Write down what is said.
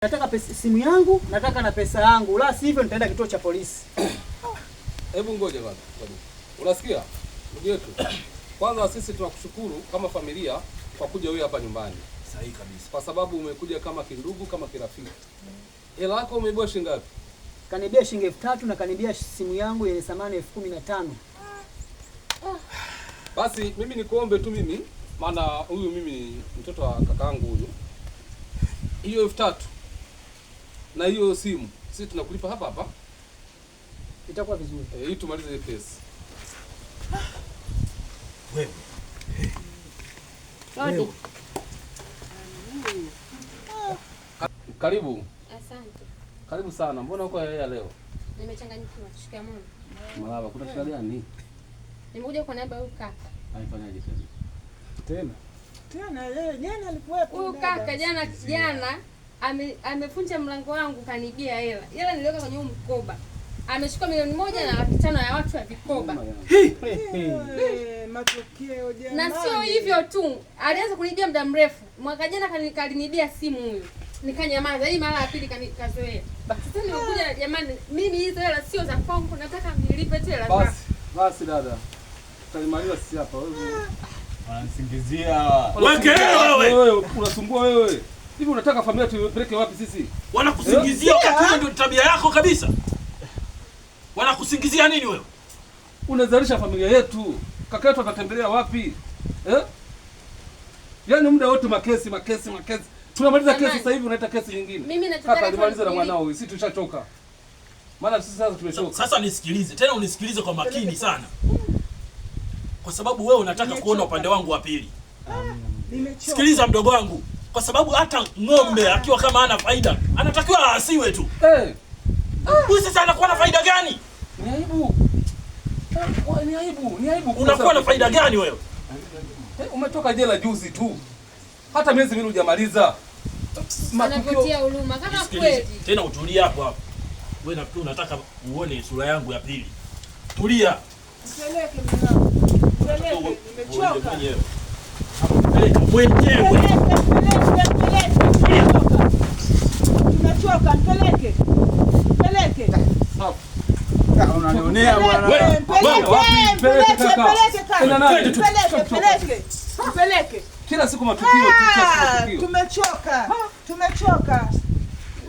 Nataka simu yangu, nataka na pesa yangu, la sivyo nitaenda kituo cha polisi. Hebu ngoja bwana. Unasikia? Ndugu yetu. Kwanza sisi tunakushukuru kama familia kwa kuja wewe hapa nyumbani. Sahihi kabisa. Kwa sababu umekuja kama kindugu, kama kirafiki. Hela yako umeibua shilingi ngapi? Kanibia shilingi 3000 na kanibia simu yangu yenye thamani 15000. Basi mimi nikuombe tu mimi, maana huyu mimi ni mtoto wa kakaangu huyu. Hiyo 3000 na hiyo simu sisi tunakulipa hapa hapa. Itakuwa vizuri. Hii tumalize kesi. Wewe. Wewe. Karibu. Asante. Karibu sana. Mbona uko yeye leo? Nimechanganyikiwa. Shikamoo. Marhaba. Kuna shida gani? Nimekuja kwa niaba ya huyu kaka. Haifanyaje tena? Tena leo jana alikuwepo. Huyu kaka jana amefunja mlango wangu kanibia hela. Hela niliweka kwenye mkoba. Amechukua milioni 1,500,000 ya watu wa vikoba. Matokeo jana. Na sio hivyo tu. Alianza kunibia muda mrefu. Mwaka jana kalinibia simu huyu. Nikanyamaza. Hii mara ya pili kanikazoea. Sasa nimekuja jamani, mimi hizo hela sio za kwangu, nataka nilipe tu hela zangu. Basi dada. Tutamaliza sisi hapa wewe. Wanasingizia. Wewe unasumbua wewe. Hivi unataka familia tupeleke wapi sisi? Wanakusingizia wakati hiyo ndio tabia yako kabisa. Wanakusingizia nini wewe? Unazalisha familia yetu. Kaka yetu atatembelea wapi? Yaani muda wote makesi. Tunamaliza kesi sasa hivi unaita kesi nyingine. Mimi nataka nimalize na mwanao huyu. Sisi tushachoka. Maana sisi sasa tumechoka. Sasa nisikilize. Tena unisikilize kwa makini sana. Kwa sababu wewe unataka kuona upande wangu wa pili. Sikiliza mdogo wangu. Kwa sababu hata ng'ombe akiwa kama hana faida, anatakiwa aasiwe tu. Huyu sasa anakuwa na faida gani? Ni aibu. Ni aibu. Unakuwa na faida gani wewe? Umetoka jela juzi tu. Hata miezi miwili hujamaliza. Anavutia huruma kama kweli. Tena utulie hapo hapo. Wewe nafikiri unataka uone sura yangu ya pili. Tulia. Peleke mwanangu. Peleke, nimechoka. Peleka mwenyewe. Tumechoka, peleke. Unanionea bwana. Peleke. Kila siku matukio. Tumechoka.